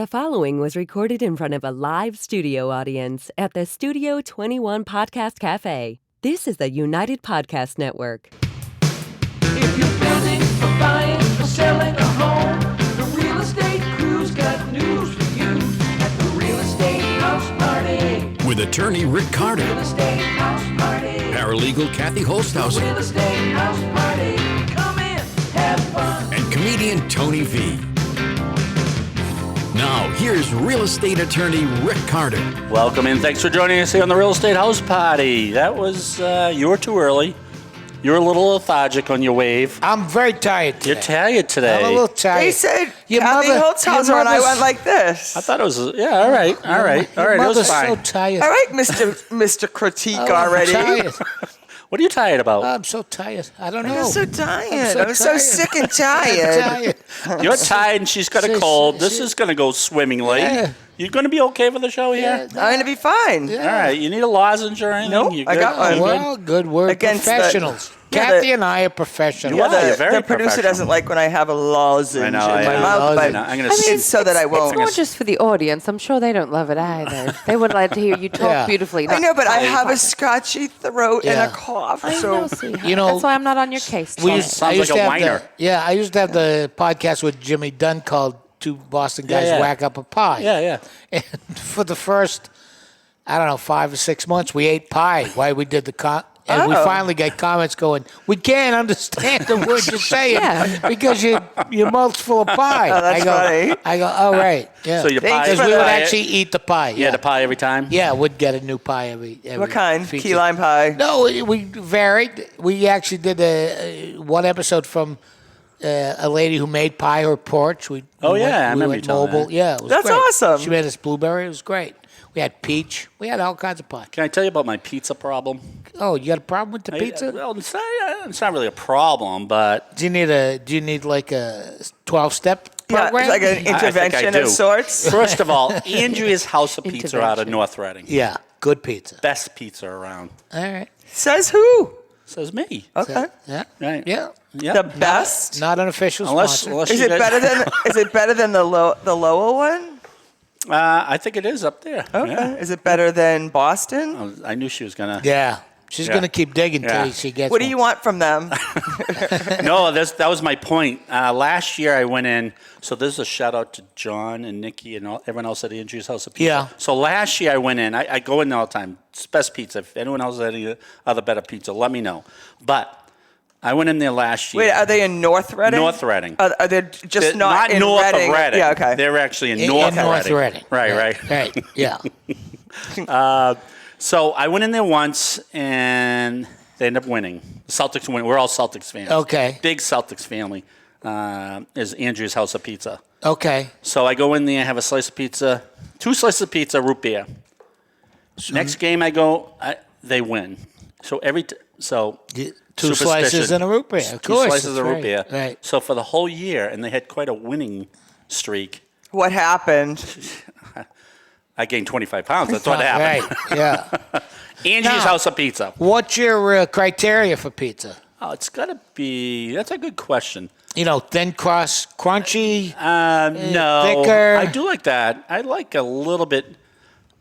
The following was recorded in front of a live studio audience at the Studio 21 Podcast Café. This is the United Podcast Network. If you're building or buying or selling a home, the Real Estate Crew's got news for you at the Real Estate House Party. With attorney Rick Carter, Real Estate House Party. paralegal Kathy Holtshouser, Real Estate House Party. Come in, have fun. and comedian Tony V. Now, here's real estate attorney Rick Carter. Welcome and thanks for joining us here on the Real Estate House Party. That was, you were too early. You were a little lethargic on your wave. I'm very tired today. You're tired today. I'm a little tired. They said Your Kathy mother- Holtshouser your and I mother's- went like this. I thought it was, yeah, all right. It was Mother's fine. so tired. All right, Mr. Critique Oh, already. I'm tired. What are you tired about? I'm so tired. I don't know. I'm so tired. I'm I'm so so tired. sick and I'm tired. tired. You're tired and she's got a She's- cold. This she- is going to go swimmingly. Yeah. You're going to be okay for the show here? I'm going to be fine. All right. You need a lozenge or anything? Nope, You I good? got one. You good? Well, good. We're Against the- professionals. Yeah, Kathy the- and I are professionals. You are. Yeah, you're very the producer professional. doesn't like when I have a lozenge I know, in I my know. mouth, but I'm gonna it's so that I won't. It's more just for the audience. I'm sure they don't love it either. They would like to hear you talk Yeah. beautifully. I know, but I have a podcast. scratchy throat and Yeah. a cough. I So know, sweetheart. You know, that's why I'm not on your case. We today. used, Sounds I used like to a have whiner. I used to have the podcast with Jimmy Dunn called Two Boston Guys Yeah. Whack Up a Pie. Yeah. And for the first, 5 or 6 months, we ate pie while we did the and we Oh. finally got comments going, we can't understand the words you're saying Yeah. because your mouth's full of pie. Oh, that's funny. I go, oh, right. Yeah. So your Thanks pie Because for we would that. actually eat the pie. You had a pie every time? Yeah, we'd get a new pie every what kind? feature. Key lime pie? No, we varied. We actually did one episode from a lady who made pie her porch. Oh, we yeah, I went, we remember went you telling mobile. that. Yeah, it was That's great. awesome. She made us blueberry. It was great. We had peach. We had all kinds of pie. Can I tell you about my pizza problem? Oh, you got a problem with the pizza? Well, it's not really a problem, but Do you need like a 12-step Yeah, program? it's like an I think I intervention do. of sorts. first of all, Andrea's House of Pizza out of Intervention. North Reading. Yeah, good pizza. Best pizza around. All right. Says who? Says me. Okay. Yeah. Right. Yeah. Yeah. The best. Not an official Unless sponsor. Is you it guys- better than? Is it better than the Lowell one? I think it is up there. Okay. Yeah. Is it better than Boston? I knew she was gonna. Yeah. She's Yeah. going to keep digging Yeah. till she gets What do one. you want from them? No, that was my point. Last year I went in. So this is a shout out to John and Nikki and everyone else at Andrea's House of Pizza. Yeah. So last year I went in. I go in all the time. It's best pizza. If anyone else has any other better pizza, let me know. But I went in there last year. Wait, are they in North Reading? North Reading. Are they just They're not in north Reading? of Reading. Yeah, okay. They're actually in In North North Reading. Reading. Right. Right. Yeah. So I went in there once, and they ended up winning. The Celtics win. We're all Celtics fans. Okay. Big Celtics family is Andrew's House of Pizza. Okay. So I go in there, have a slice of pizza, 2 slices of pizza, root beer. Next game I go, they win. So Two slices and a root beer. Of 2 course. slices that's of root right. beer. Right. So for the whole year, and they had quite a winning streak. What happened? I gained 25 pounds. That's what happened. Right. Yeah. Andrew's Now- House of Pizza. What's your criteria for pizza? Oh, it's got to be. That's a good question. Thin crust, crunchy. No, thicker. I do like that. I like a little bit.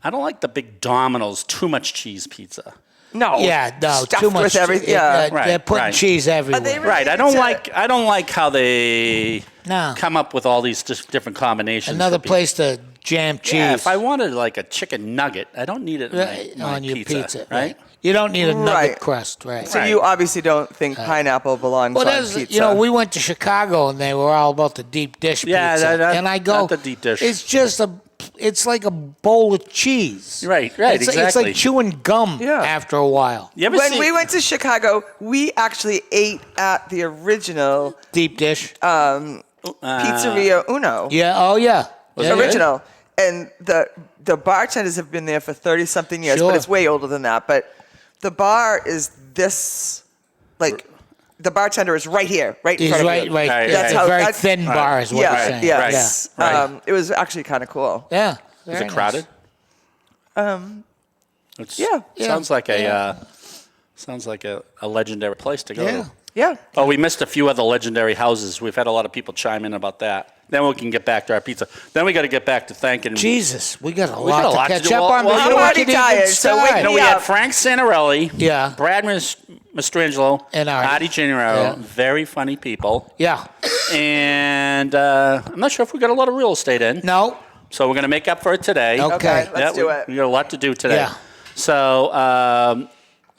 I don't like the big Domino's too much cheese pizza. No. Yeah, no, Stuffed too much. with everything. Yeah. Right, They're putting right. cheese everywhere. they Right. I don't like how they No. come up with all these different combinations. Another for pizza. place to jam cheese Yeah, if I wanted like a chicken nugget, I don't need it in right, my on your pizza, right? right? You don't need a nugget Right. crust, right? So you obviously don't think pineapple belongs Well, on there's, pizza. we went to Chicago and they were all about the deep dish Yeah, pizza, that- and I go, not the deep dish. it's like a bowl of cheese. Right, It's exactly. like chewing gum Yeah. after a while. You ever when see? we went to Chicago, we actually ate at the original Deep dish. Pizzeria Uno. Yeah. Oh, yeah. Was Yeah, it yeah. Original. And the bartenders have been there for 30-something years, Sure. but it's way older than that. But the bar is this, like, the bartender is right here, right in He's front of right, you. right. Right, It's right. a That's very how- thin bar, is what Yeah, you're saying. yes. Right, right. It was actually kind of cool. Yeah. Is Very it crowded? Yeah. Sounds like a legendary place to go. Yeah. Yeah. Oh, we missed a few other legendary houses. We've had a lot of people chime in about that. Then we can get back to our pizza. Then we got to get back to thanking. Jesus, we got a We got lot to catch do. up on. Well, before I'm we already can even tired, so start. wake me we up. had Frank Santarelli, Yeah. Brad Mastrangelo, And Artie. Gennaro. Yeah. Very funny people. Yeah. And I'm not sure if we got a lot of real estate in. No. So we're going to make up for it today. Okay. Let's do it. We got a lot to do today. Yeah. So a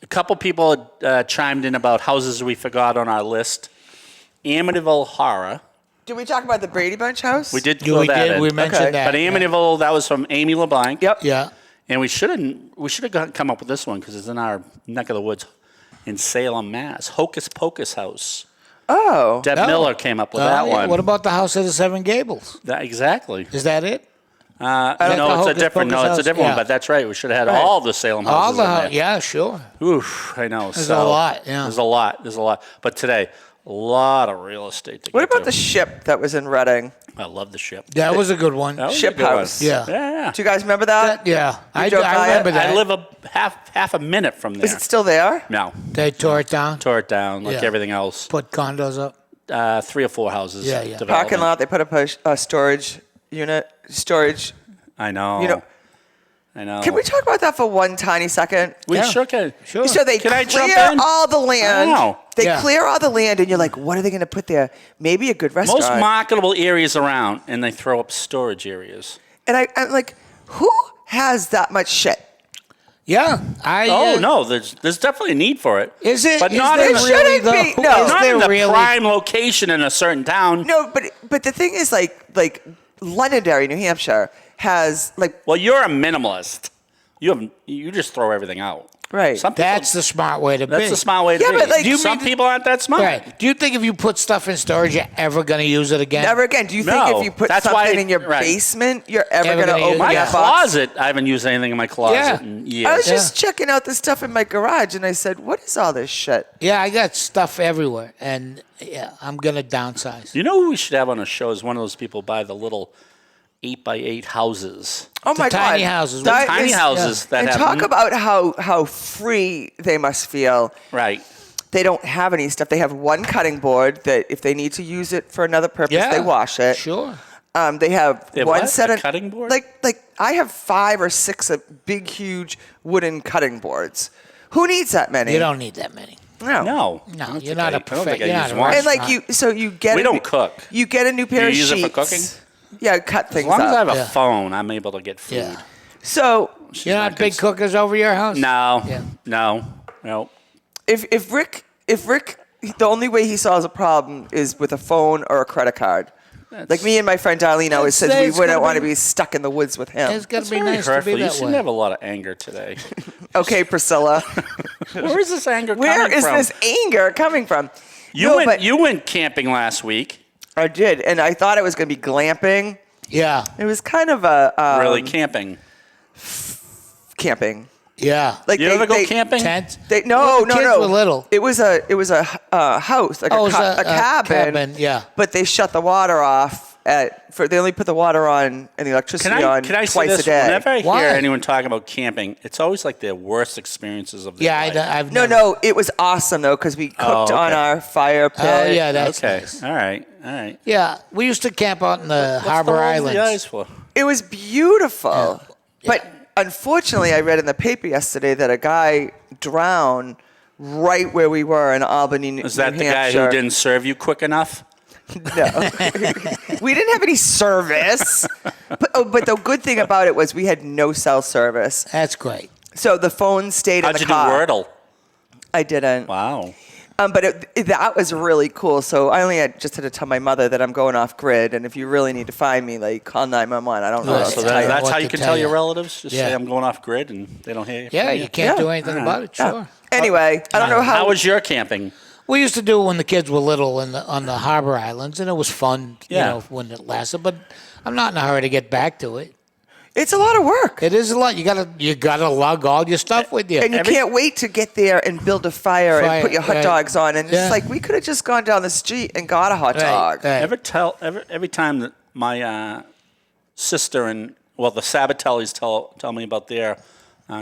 couple people chimed in about houses we forgot on our list. Amityville Horror. Did we talk about the Brady Bunch house? We did Yeah, throw we that did. in. We mentioned Okay. that. But Amityville, that was from Amy LeBlanc. Yep. Yeah. And we should have come up with this one because it's in our neck of the woods in Salem, Mass. Hocus Pocus House. Oh. Deb No. Miller came up with that Yeah. one. What about the House of the Seven Gables? Exactly. Is that it? No, the it's a Hocus different. Pocus No, it's a house? different Yeah. one. But that's right. We should have had Right. all the Salem All houses the in there. yeah, sure. Oof, I know. There's a lot, yeah. There's a lot. There's a lot. But today, a lot of real estate to What get about to. the ship that was in Reading? I love the ship. That was a good one. That was a Ship good one. house. Yeah. Yeah. Do you guys remember that? Yeah. I drove by remember it? that. I live a half a minute from there. Is it still there? No. They tore it down, Tore it down like Yeah. everything else. put condos up. 3 or 4 houses. Yeah, yeah. development. Parking lot. They put up a storage unit. Storage. I know. You know. I know. Can we talk about that for one tiny second? We Yeah. sure can. Sure. So they Can I jump clear in? all the land. I know. They Yeah. clear all the land, and you're like, what are they going to put there? Maybe a good restaurant. Most marketable areas around, and they throw up storage areas. And I'm like, who has that much shit? Yeah. Oh no, there's definitely a need for it. Is it? But Is not there in the, really, shouldn't though? be. No. Is not there in the really? prime location in a certain town. No, but the thing is, like Londonderry, New Hampshire, has like Well, you're a minimalist. You just throw everything out. Right. Some people, That's the smart way to be. that's the smart way to Yeah, be. but, like, do you some mean- people aren't that smart. Right. Do you think if you put stuff in storage, you're ever going to use it again? never again. Do you think No, if you put that's something why- in your right. basement, you're ever Ever going to gonna open use- My that Yeah. box? closet, I haven't used anything in my closet Yeah. in years. I was just checking out the stuff in my garage, and I said, "What is all this shit?" Yeah, I got stuff everywhere, and yeah, I'm going to downsize. You know who we should have on a show is one of those people buy the little 8x8 houses. Oh my tiny god, houses. That Tiny is- houses that And have talk about how free they must feel. Right. They don't have any stuff. They have one cutting board that if they need to use it for another purpose, Yeah. they wash it. Sure. They have They have one what? set A of cutting board? Like I have 5 or 6 big, huge wooden cutting boards. Who needs that many? You don't need that many. No. No. No, I don't you're think not I- a I don't think perfect- I you're use not a one. And Right. like you get. We a don't new- cook. You get a new pair You of use sheets. it for cooking? Yeah, cut things As long as I up. have a Yeah. phone, I'm able to get food. Yeah. So You're not big cookers over your house? No. Yeah. No. if Rick, the only way he solves a problem is with a phone or a credit card. Like me and my friend Darlene always says we It's wouldn't gotta want to be- be stuck in the woods with him. It's got to It's be very nice to hurtful. be You that seem way. to have a lot of anger today. Okay, Priscilla. Where is this anger Where coming is from? this anger coming from? You went camping last week. I did, and I thought it was going to be glamping. Yeah. It was kind of a Really camping. camping. Yeah. Like You ever go camping? Tent? No. The kids were little. It was a house, like Oh, it was a cabin. cabin, yeah. But they shut the water off they only put the water on and the electricity on Can I say twice this? a day. Whenever I Why? hear anyone talking about camping, it's always like their worst experiences of their Yeah, life. I've No, never. it was awesome though because we cooked okay. on our fire pit. Oh, yeah, that's Okay. nice. All right. Yeah, we used to camp out in the What's Harbor the roll of Islands. the eyes for? It was beautiful. Yeah. But unfortunately, I read in the paper yesterday that a guy drowned right where we were in Albany, Is that New the guy Hampshire. who didn't serve you quick enough? No. We didn't have any service. But the good thing about it was we had no cell service. That's great. So the phone stayed How'd in you the do car. Wordle? I didn't. Wow. But that was really cool. So I only just had to tell my mother that I'm going off grid, and if you really need to find me, like call 911. I don't know. Right. what So to tell you. that's what how to you can tell tell your you. relatives? Just Yeah. say I'm going off grid and they don't hear you. Yeah, you can't Yeah. do anything about it, sure. Anyway, I don't know How how. was your camping? We used to do it when the kids were little on the Harbor Islands, and it was fun, Yeah. you know, when it lasted. But I'm not in a hurry to get back to it. It's a lot of work. It is a lot. You gotta lug all your stuff with you. And you can't wait to get there and build a fire and Fire, put your hot right. dogs on. And Yeah. it's like, we could have just gone down the street and got a hot dog. Right. Every time that my sister and the Sabatellis tell me about their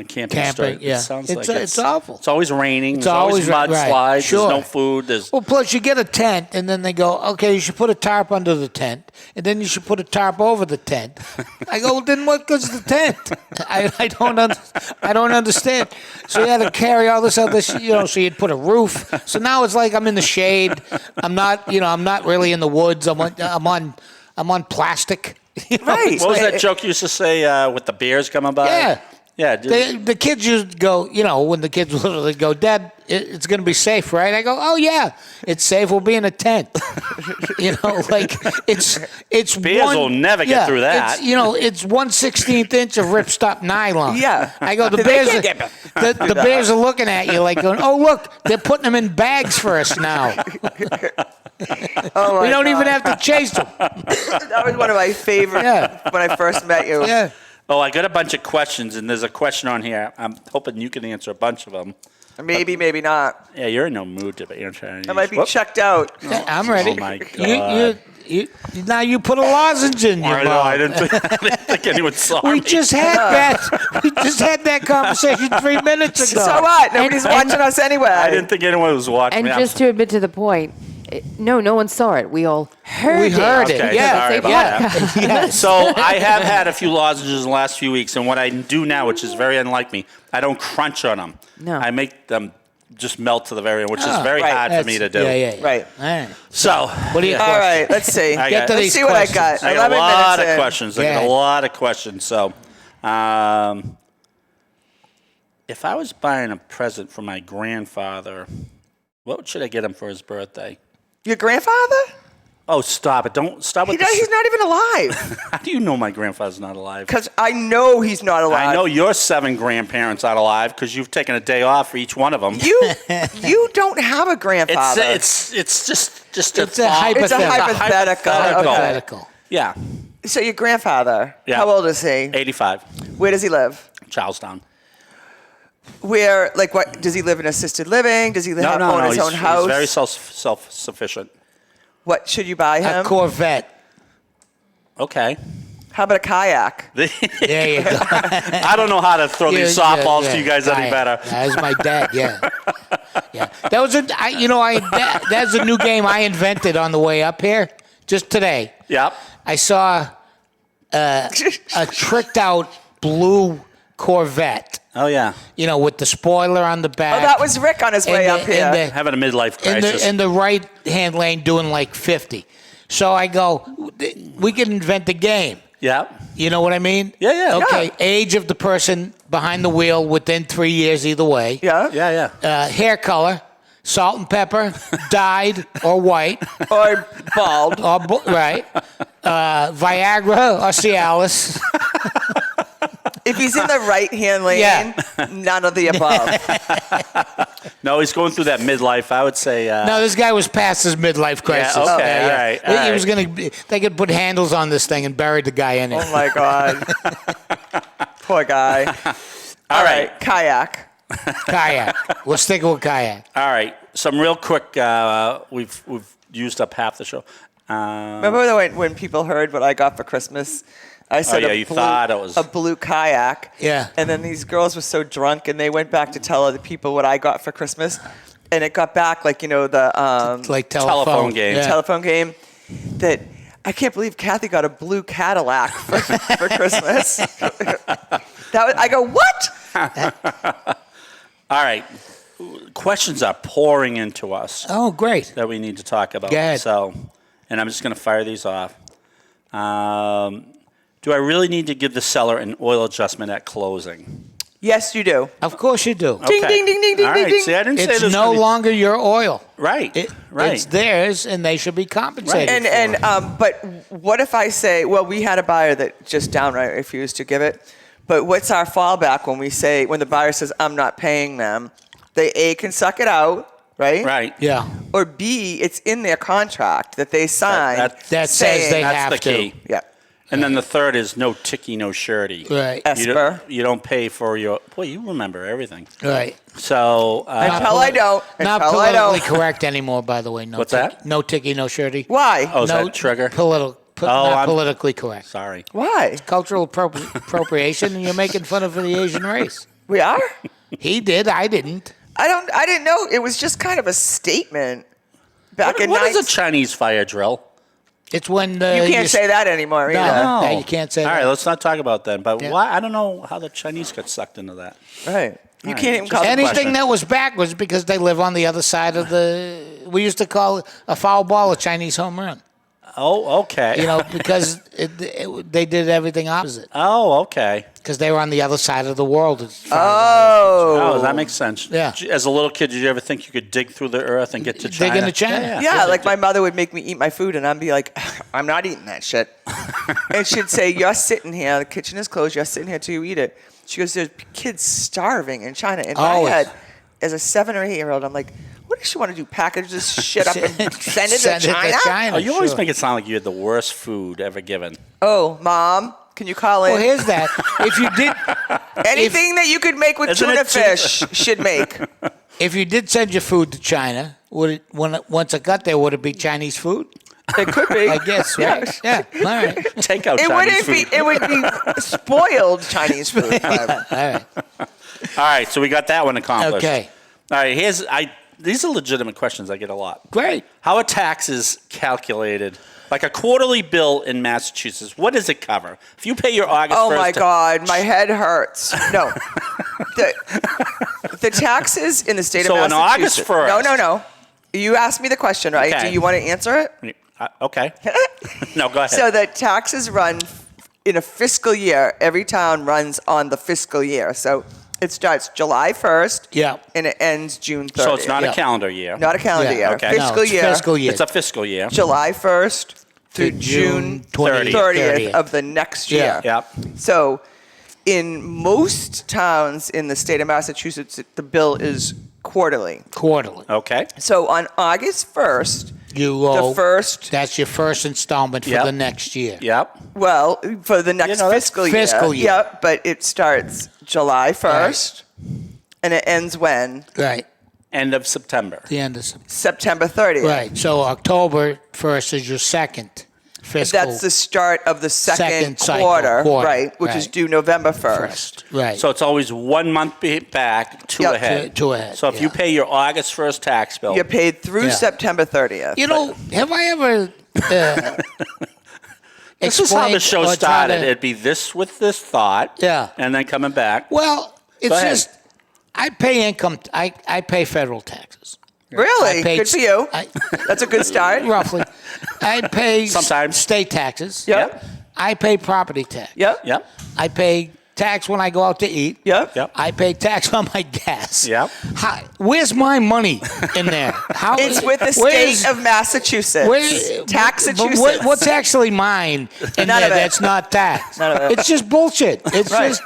camping store. Yeah. It sounds It's, like it's awful. It's always raining. It's There's always always right. mudslides. Sure. There's no food. There's Well, plus you get a tent, and then they go, okay, you should put a tarp under the tent, and then you should put a tarp over the tent. I go, well, then what goes the tent? I don't understand. So you had to carry all this other, so you'd put a roof. So now it's like I'm in the shade. I'm not really in the woods. I'm on plastic. Right. what was that joke you used to say with the bears coming by? Yeah. Yeah. The kids used to go, when the kids would go, Dad, it's going to be safe, right? I go, oh, yeah, it's safe. We'll be in a tent. It's bears will never get through that. It's 1/16 inch of ripstop nylon. Yeah. I go, the They bears can't get the bears are looking at you like going, oh, look, they're putting them in bags for us now. Oh, We don't my even God. have to chase them. That was one of my favorite Yeah. when I first met you. Yeah. Oh, I got a bunch of questions, and there's a question on here. I'm hoping you can answer a bunch of them. Maybe, maybe not. Yeah, you're in no mood to answer any. I might be checked out. Yeah, I'm ready. Oh, my God. Now you put a lozenge in your I know. mouth. I didn't think anyone saw me. We just had that conversation 3 minutes ago. So what? Nobody's watching us anyway. I didn't think anyone was watching And me. just to admit to the point, no one saw it. We all heard it. We heard it. Okay, Yeah. sorry about Yeah. Yes. So I have had a few lozenges in the last few weeks, and what I do now, which is very unlike me, I don't crunch on them. No. I make them just melt to the very end, which is Oh, very right. hard for me to do. Yeah. Right. All right. So What do you? All right. Let's see. I Get to Let's these see what I questions. got. I got a 11 lot minutes of in. questions. I got Yeah. a lot of questions. So, if I was buying a present for my grandfather, what should I get him for his birthday? Your grandfather? Oh, stop it! Don't stop with He's not even alive. How do you know my grandfather's not alive? Because I know he's not alive. I know your 7 grandparents aren't alive because you've taken a day off for each one of them. You don't have a grandfather. It's just It's a It's a hypothetical. hypothetical. hypothetical. Okay. Hypothetical. Yeah, So your grandfather, Yeah. how old is he? 85, Where does he live? Charlestown. Where, like, what? Does he live in assisted living? Does he own his own house? He's very self-sufficient. What should you buy A him? Corvette. Okay. How about a kayak? There you go. I don't know how to throw these softballs to you guys any better. That's my dad. Yeah. That was that's a new game I invented on the way up here just today. Yep. I saw a tricked out blue Corvette. Oh yeah. With the spoiler on the back. Oh, that was Rick on his way up here. Having a midlife in crisis. the right hand lane doing like 50. So I go, we can invent a game. Yep. You know what I mean? Yeah. Okay. Yeah. Age of the person behind the wheel within 3 years either way. Yeah? Yeah. Hair color, salt and pepper, dyed or white. Or bald. Or right. Viagra or Cialis. If he's in the right-hand lane, Yeah. none of the above. No, he's going through that midlife. I would say. No, this guy was past his midlife crisis. Yeah, okay, all right, all He was right. they could put handles on this thing and bury the guy in it. Oh, my God. Poor guy. All right. Kayak. Kayak. We'll stick with kayak. All right. Some real quick. We've used up half the show. Remember when people heard what I got for Christmas? I said you thought it was a blue kayak. Yeah. And then these girls were so drunk, and they went back to tell other people what I got for Christmas. And it got back, like, the Like telephone game. Yeah. telephone game, that I can't believe Kathy got a blue Cadillac for Christmas. I go, what? All right. Questions are pouring into us Oh, great. that we need to talk about. Go ahead. So, and I'm just going to fire these off. Do I really need to give the seller an oil adjustment at closing? Yes, you do. Of course you do. Ding, ding, ding, ding, ding, All ding, right. ding. See, I didn't say It's this. no longer your oil. Right. Right. It's theirs, and they should be compensated. But what if I say, well, we had a buyer that just downright refused to give it, but what's our fallback when the buyer says, I'm not paying them? They A, can suck it out, right? Right. Yeah. Or B, it's in their contract that they signed. That says saying- they That's have the to. key. Yeah. And then the third is no ticky, no surety. Right. Esper. You don't pay for your. Boy, you remember everything. Right. So. Until I don't. Not Until I politically don't. correct anymore, by the way. No What's tick- that? No ticky, no shirty. Why? Oh, is no that trigger? Not I'm- politically correct. Sorry. Why? Cultural appropriation, and you're making fun of the Asian race. We are? He did. I didn't. I didn't know. It was just kind of a statement back in What is a 19... Chinese fire drill? It's when You can't say that anymore No, either. no, you can't say All that. right, let's not talk about that. But Yeah. why? I don't know how the Chinese got sucked into that. Right. You All can't right, even call it Anything question. that was backwards because they live on the other side of the. We used to call a foul ball a Chinese home run. Oh, okay. You know, because they did everything opposite. Oh, okay. Because they were on the other side of the world. Oh, that makes sense. Yeah. As a little kid, did you ever think you could dig through the earth and get to China? Dig into China. Yeah, like my mother would make me eat my food, and I'd be like, I'm not eating that shit. And she'd say, you're sitting here, the kitchen is closed, you're sitting here till you eat it. She goes, there's kids starving in China. In my head, as a 7 or 8 year old, I'm like, what does she want to do? Package this shit up and send it to China? Oh, you always sure. make it sound like you had the worst food ever given. Oh, Mom, can you call in? Well, here's that. If you did, Anything that you could make with Isn't tuna it fish should make. if you did send your food to China, once it got there, would it be Chinese food? It could be. I guess, right? Yeah. All right. Take out It Chinese wouldn't food. be. It would be spoiled Chinese food. All right. All right, so we got that one accomplished. Okay. All right, these are legitimate questions I get a lot. Great. How are taxes calculated? Like a quarterly bill in Massachusetts, what does it cover? If you pay your August 1st... Oh, my God. My head hurts. No. The taxes in the state So of on August Massachusetts... 1st... No. You asked me the question, right? Okay. Do you want to answer it? Okay. No, go ahead. So the taxes run in a fiscal year. Every town runs on the fiscal year. So it starts July 1st. Yeah. And it ends June 30th. So it's not Yeah. a calendar year. Not a calendar Yeah, year. okay. Fiscal No, it's year. fiscal year. It's a fiscal year. July 1st through June 30th of the next year. Yeah. Yep. So in most towns in the state of Massachusetts, the bill is quarterly. Quarterly. Okay. So on August 1st, You owe. the first, That's your first installment for Yep. the next year. Yep. well, for the next that's fiscal year. fiscal year. Yep, but it starts July 1st and it ends when? Right. End of September. The end of September. September 30th. Right. So October 1st is your second fiscal. That's the start of the second cycle, quarter, quarter, right, which is right. due November 1st. Right. So it's always 1 month back, two Yep. ahead. Two ahead, So if you yeah. pay your August 1st tax bill, You're paid through Yeah. September 30th. You know, have I ever this is how the explained show or tried started. to- It'd be this with this thought. Yeah. And then coming back. Well, it's ahead. just I pay income. I pay federal taxes. Really? I paid Good for you. That's a good start. Roughly. I pay Sometimes. state taxes. Yep. I pay property tax. Yep. Yep. I pay tax when I go out to eat. Yep. Yep. I pay tax on my gas. Yep. Where's my money in there? How, It's with the where's- state of Massachusetts. where- Taxachusetts. but what's actually mine in None there of it. that's not taxed? None of it. It's just bullshit. It's Right. just.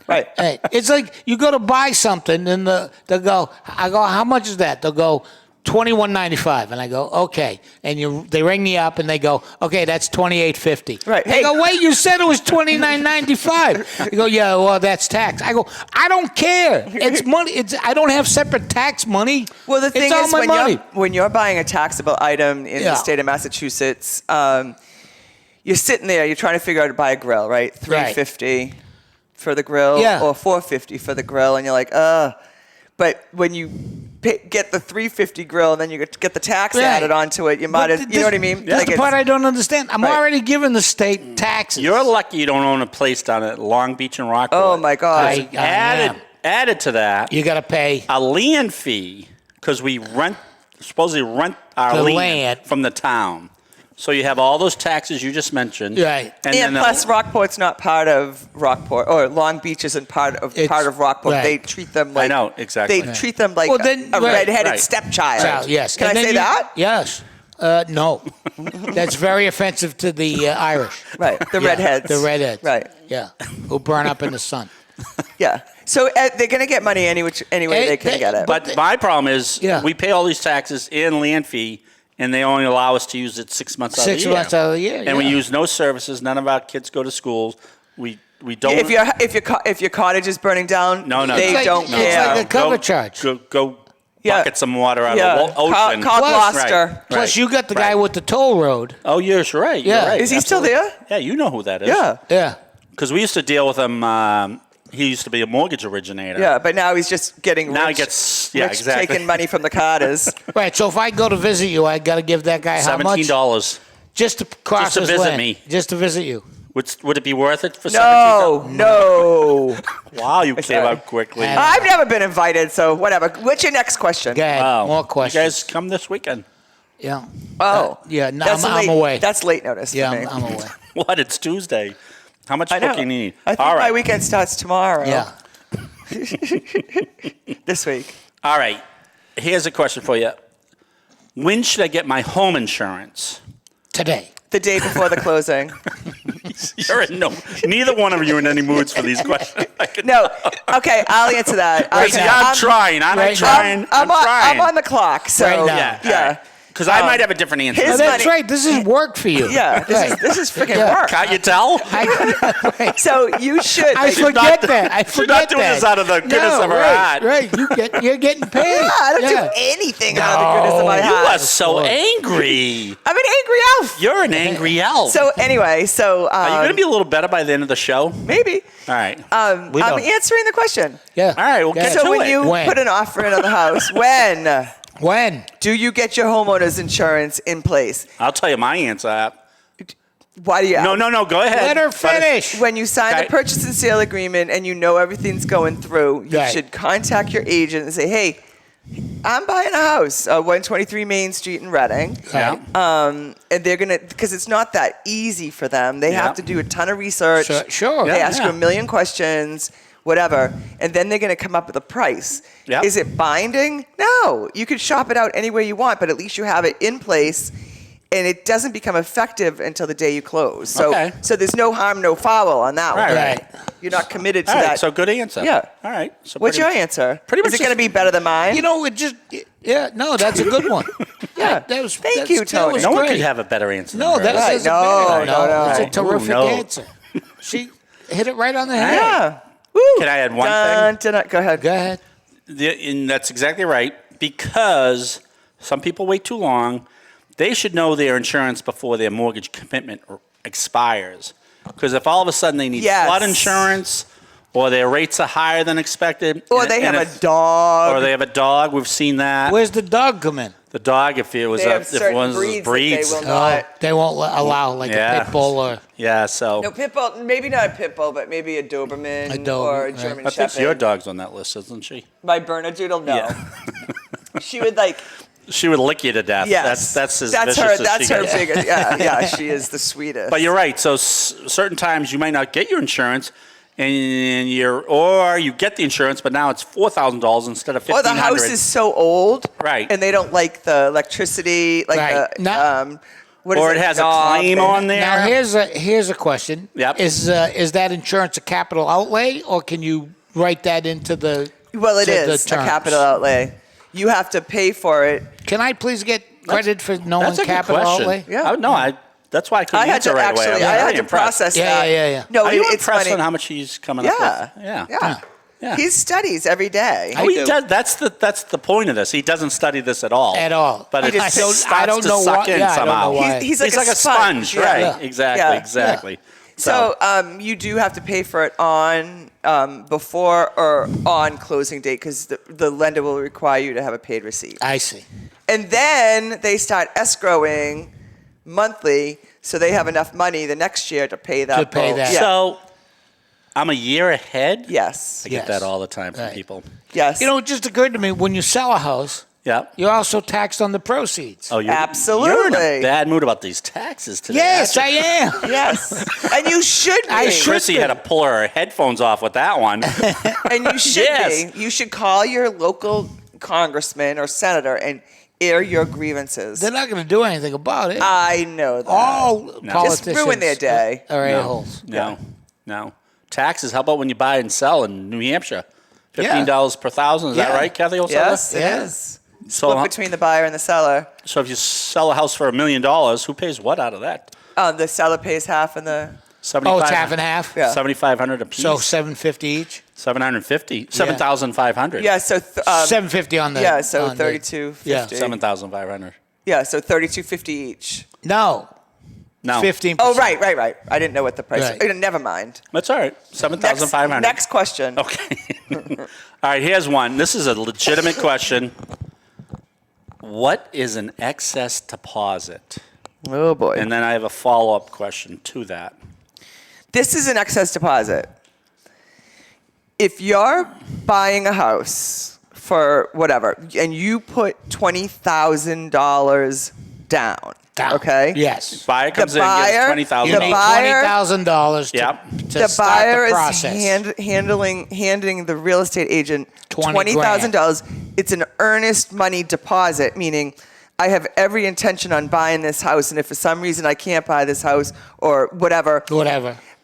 Right. Hey, it's like you go to buy something and they'll go, I go, how much is that? They'll go, $21.95, and I go, okay. And they ring me up and they go, okay, that's $28.50. Right. They Hey. go, wait, you said it was $29.95. You go, yeah, well, that's tax. I go, I don't care. It's money. I don't have separate tax money. Well, the thing it's all is, my money. when you're buying a taxable item in Yeah. the state of Massachusetts, you're sitting there, you're trying to figure out how to buy a grill, right? $350 for the grill, Yeah. or $450 for the grill, and you're like, But when you get the $350 grill and then you get the tax Right. added onto it, you might But have, you know what I mean? That's Like the it's- part I don't understand. I'm Right. already giving the state taxes. You're lucky you don't own a place down at Long Beach and Rockport. Oh my God! I am. Added to that, You got to pay. a land fee because we supposedly rent our The land land. from the town. So you have all those taxes you just mentioned. Right. And then plus, Rockport's not part of Rockport, or Long Beach isn't part of Rockport. right. They treat them like know, exactly. They treat them like Well, then- a right. redheaded Right. stepchild. Child, yes. Can And I then say that? Yes. No. That's very offensive to the Irish. Right. The Yeah, redheads. The redheads. Right. Yeah. Who burn up in the sun. Yeah. So they're going to get money any way they can get it. But my problem is Yeah. we pay all these taxes and land fee, and they only allow us to use it 6 months out of the 6 year. months out of the year. And we yeah. use no services. None of our kids go to schools. We don't. if your cottage is burning down, No. they It's like- don't it's care. like a cover charge. Go Yeah. bucket some water out Yeah. of the ocean. Call Plus- Gloucester. Right. Plus, you got the guy Right. with the toll road. Oh, you're right. You're Yeah. right. Is he Absolutely. still there? Yeah, you know who that is. Yeah. Yeah. Because we used to deal with him he used to be a mortgage originator. Yeah, but now he's just getting Now he rich, gets rich exactly taking money from the Carters. Right. So if I go to visit you, I got to give that guy how much? $17. Just to cross Just to his visit land. me. Just to visit you. Would it be worth it for No, no. $17? Wow, you came out quickly. I've never been invited, so whatever. What's your next question? Go ahead. Wow. More questions. You guys come this weekend. Yeah. Oh. Yeah. No, That's I'm late, away. That's late notice Yeah, for me. I'm away. What? It's Tuesday. How much I know. book you need? I think All right. my weekend starts tomorrow. Yeah. This week. All right. Here's a question for you. When should I get my home insurance? Today. The day before the closing. You're in no. Neither one of you are in any moods for these questions. No. Okay, I'll answer that. Right, Okay, I'm trying. I'm right trying. I'm trying. on the clock. So Right now. Yeah. yeah. Because I might have a different answer. Oh, his- that's money- right. This is work for you. Yeah. This is freaking work. Can't you tell? Right. So you should. I like, forget not- that. I she's forget not doing that. this out of the goodness of her right, heart. Right. You're getting paid. Yeah, I don't Yeah. do anything out of the goodness of my No, You heart. are so angry. I'm an angry elf. You're an angry elf. So anyway, so are you going to be a little better by the end of the show? All maybe right. I'm don't. answering the question. Yeah. All right, we'll get Yeah. to So when it. you When? put an offer in on the house, when When? do you get your homeowner's insurance in place? I'll tell you my answer. Why do you? No. Go ahead. Let her But it- finish. When you sign Okay. the purchase and sale agreement and you know everything's going through, you Right. should contact your agent and say, "Hey, I'm buying a house, 123 Main Street in Reading." Yeah. And they're gonna, because it's not that easy for them. They Yeah. have to do a ton of research. Sure. They Yeah, ask you a million questions, whatever, and then they're gonna come up with a price. Yeah. Is it binding? No. You can shop it out any way you want, but at least you have it in place, and it doesn't become effective until the day you close. So, Okay. so there's no harm, no foul on that one. Right. You're not committed to All right, that. so good answer. Yeah. All right. So What's pretty- your answer? pretty Is much it going to just- be better than mine? You know, it just. Yeah. No, that's a good one. Yeah. That was. Thank that's- you, that Tony. was No one great. could have a better answer. No, than her. that's Right. just No, no. It's a Ooh, terrific no. answer. She hit it right on the head. yeah. Woo. Can I add one Dun, dun, dun. Go ahead. Go ahead. And that's exactly right, because some people wait too long. They should know their insurance before their mortgage commitment expires. Because if all of a sudden they need Yes. flood insurance, or their rates are higher than expected, Or and- they have and a if- dog. or they have a dog. We've seen that. Where's the dog come in? The dog, if it was They a, have if certain one of those breeds breeds, that they will not. They won't allow like Yeah. a pit bull or. yeah. So No, pit bull, maybe not a pit bull, but maybe a Doberman A Doberman, or a right. German I think Shepherd. your dog's on that list, isn't she? My Bernedoodle, no. Yeah. She would like, She would lick you to death. yes. That's as that's vicious her. as That's she her gets. biggest. Yeah, she is the sweetest. But you're right. So certain times you might not get your insurance, and or you get the insurance, but now it's $4,000 instead of $1,500. Or the house is so old, Right. And they don't like the electricity, like Right. the No. what is or it has a knob claim and- on there. Now here's a question. Yep. Is that insurance a capital outlay, or can you write that into the? Well, it to the is a terms? capital outlay. You have to pay for it. Can I please get credit for knowing That's a good capital question. outlay? Yeah. No, that's why I couldn't I had answer to right away. actually, I'm I very had to impressed. process Yeah, that. yeah. No, Are you it's impressed funny. on how much he's coming Yeah. up with? Yeah. Yeah. He studies every day. Oh, he does. That's the point of this. He doesn't study this at all. At all. But He it just- starts I don't to know suck why- in yeah, I don't know somehow. why. He's like like a a sponge, sponge, right? yeah. Exactly, Yeah. exactly. So you do have to pay for it on before or on closing date because the lender will require you to have a paid receipt. I see. And then they start escrowing monthly, so they have enough money the next year to pay that. To pay bill. that. Yeah. So I'm a year ahead. Yes. I get Yes. that all the time from Right. people. Yes. You know, it just occurred to me when you sell a house, Yeah. you're also taxed on the proceeds. Oh, you're in Absolutely. a bad mood about these taxes today. Yes, I am. Yes. And you should be. I should Chrissy be. had to pull her headphones off with that one. And you should Yes. be. You should call your local congressman or senator and air your grievances. They're not going to do anything about it. I know that. All Just politicians ruin their day. are No, a-holes. no. Taxes. How about when you buy and sell in New Hampshire? $15 per thousand. Is that Yeah. right, Kathy? Holtshouser? Yes, it Yeah. is. So, Split between the buyer and the seller. so if you sell a house for $1 million, who pays what out of that? The seller pays half and the... Oh, it's half and half? Yeah. $7,500 a piece. So $750 each? 750. 7,500. Yeah, so... $750 on the... yeah, so on the- $32.50. Yeah. 7,500. Yeah, so $32.50 each. No. No. 15%. Oh, right. I didn't know what the price. Right. Never mind. That's all right. 7,500. Next question. Okay. All right, here's one. This is a legitimate question. What is an excess deposit? Oh boy. And then I have a follow-up question to that. This is an excess deposit. If you're buying a house for whatever, and you put $20,000 down, okay? Yes. Buyer comes in, buyer- gives the You $20,000. need buyer- $20,000 to, Yep. to The start buyer the is process. handing the real estate agent $20,000. It's an earnest money deposit, meaning I have every intention on buying this house, and if for some reason I can't buy this house or whatever,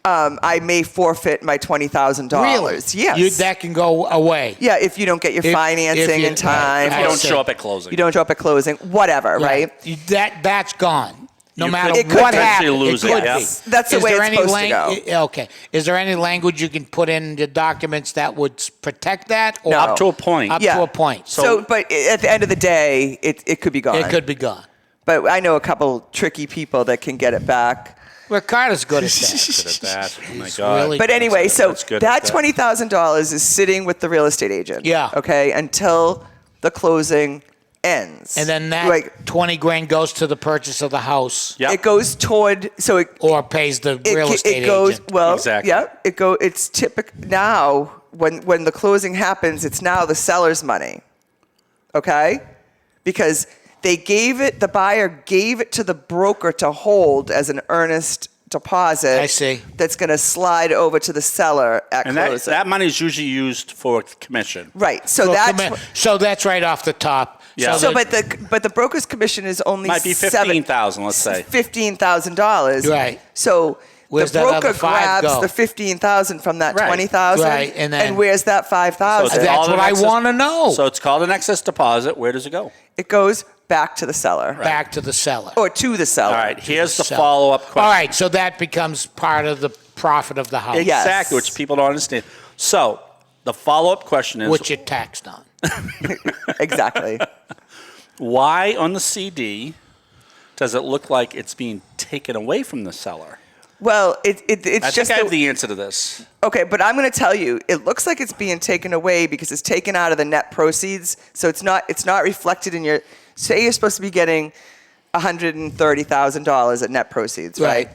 I may forfeit my $20,000. Really? Yes. That can go away. Yeah, if you don't get your financing in time. If you don't show up at closing. You don't show up at closing, whatever, right? That's gone. No You matter could what potentially happens, lose it it, could yeah. be. That's the Is way there it's any supposed to go. Okay. Is there any language you can put in the documents that would protect that? Or Up to a point. Up Yeah. to a point. So, but at the end of the day, it could be gone. It could be gone. But I know a couple tricky people that can get it back. Ricardo's good at that. Good at that. Oh, my God. really- But anyway, so That's good that at that. $20,000 is sitting with the real estate agent. Yeah. Okay, until the closing ends. And then that Like, 20 grand goes to the purchase of the house Yep. it goes toward, so or pays the real estate it goes, agent. well, Exactly. yeah, it's typical now when the closing happens, it's now the seller's money. Okay? Because the buyer gave it to the broker to hold as an earnest deposit. I see. That's going to slide over to the seller at And closing. that money is usually used for commission. Right. So Well, that's so that's right off the top. Yeah. so, that- but the broker's commission is only Might be 15,000, let's say. $15,000. Right. So Where's the that broker other five grabs go? the 15,000 from that Right. 20,000. Right, and then- where's that 5,000? So it's That's called what an I excess- want to know. So it's called an excess deposit. Where does it go? It goes back to the seller Back to the seller. or to the seller. All right, here's the Seller. follow-up question. All right, so that becomes part of the profit of the house, Yes. Exactly, which people don't understand. So the follow-up question is, which you're taxed on. Exactly. why on the CD does it look like it's being taken away from the seller? Well, it's I just think I have the answer to this. okay, but I'm going to tell you, it looks like it's being taken away because it's taken out of the net proceeds. So it's not reflected in your. Say you're supposed to be getting $130,000 at net proceeds, right?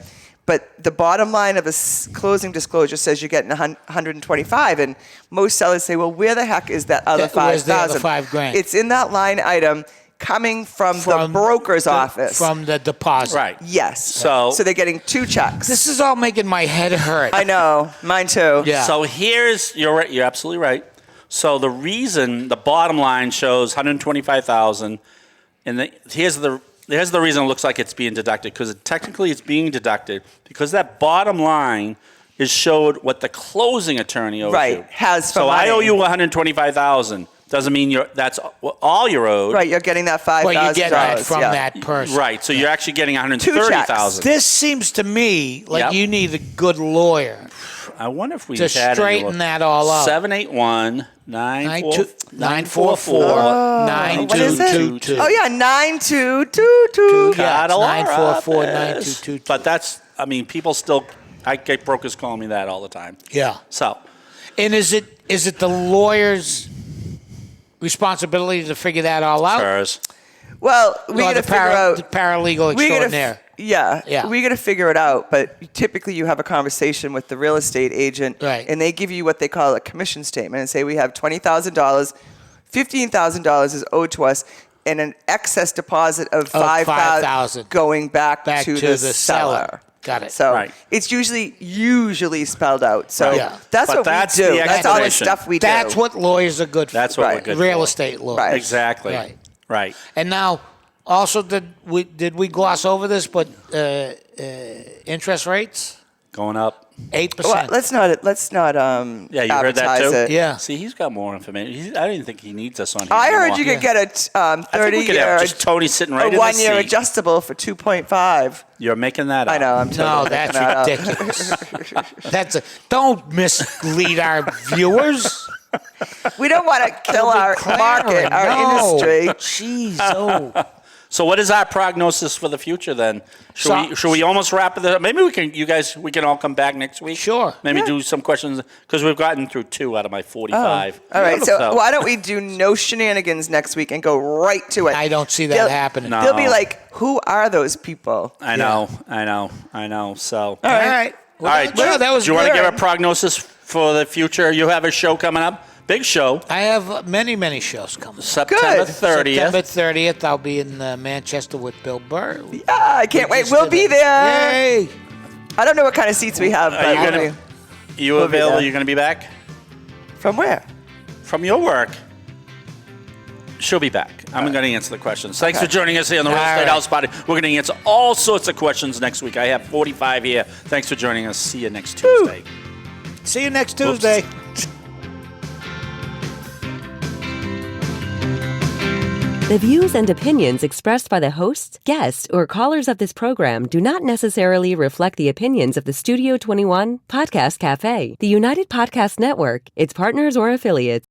But the bottom line of a closing disclosure says you're getting 125, and most sellers say, "Well, where the heck is that other Where's the other 5,000?" $5,000? It's in that line item coming from the broker's office. From the deposit. Right. Yes. So- they're getting two checks. This is all making my head hurt. I know, mine too. Yeah. So you're right. You're absolutely right. So the reason the bottom line shows 125,000, and here's the reason it looks like it's being deducted, because technically it's being deducted because that bottom line is showed what the closing attorney owes Right, you. has for So I money. owe you 125,000. Doesn't mean that's all you're owed. Right, you're getting that $5,000. Well, you get that from yeah. that person. Right. So you're actually getting 130,000. This seems to me like Yep. you need a good lawyer I wonder if we to had straighten that all up. 781-944. 922. Oh, yeah, 9222. Yeah, Got a lot of 944-9222. But that's, I mean, people still, I get brokers calling me that all the time. Yeah. So, And is it the lawyer's responsibility to figure that all out? hers. Well, we Or got to the figure out. the paralegal We gotta extraordinaire. yeah, we got to figure it out. But typically, you have a conversation with the real estate agent, Right. and they give you what they call a commission statement, and say we have $20,000, $15,000 is owed to us, and an excess deposit of $5,000 going back to the seller. Got it. So Right. it's usually spelled out. So Yeah. that's But what that's we do. the That's all the explanation. stuff we do. That's what lawyers are good for. That's what Right. we're good Real for. estate lawyers. Right. Exactly. Right. Right. And now, also, did we gloss over this? But interest rates Going up. 8%. Well, let's not. Yeah, you heard that advertise too? it. Yeah. See, he's got more information. I didn't think he needs us on here. I heard anymore. you could get a I think we 30 could have year, just Tony sitting right a in the 1 year seat. adjustable for 2.5. You're making that up. I know. I'm No, totally that's making that up. ridiculous. Don't mislead our viewers. We don't want to kill our market, our industry. Jeez, oh. So what is our prognosis for the future then? Should we almost wrap it up? Maybe we can all come back next week. Sure. Maybe do some questions because we've gotten through 2 out of my 45. All right, so why don't we do no shenanigans next week and go right to it? I don't see that happening. No. They'll be like, who are those people? I know. So All right. all right. Well, that was do you want to good. give a prognosis for the future? You have a show coming up. Big show. I have many, many shows coming. September 30th. September 30th, I'll be in Manchester with Bill Burr. Yeah, I can't wait. We'll be there. Yay! I don't know what kind of seats we have, but Are you we'll gonna? be- You we'll be available? there. You're going to be back From where? from your work. She'll be back. I'm going to answer the questions. Thanks for joining us here on the Real All Estate right. House Party. We're going to answer all sorts of questions next week. I have 45 here. Thanks for joining us. See you next Tuesday. See you next Tuesday. The views and opinions expressed by the hosts, guests, or callers of this program do not necessarily reflect the opinions of the Studio 21 Podcast Café, the United Podcast Network, its partners, or affiliates.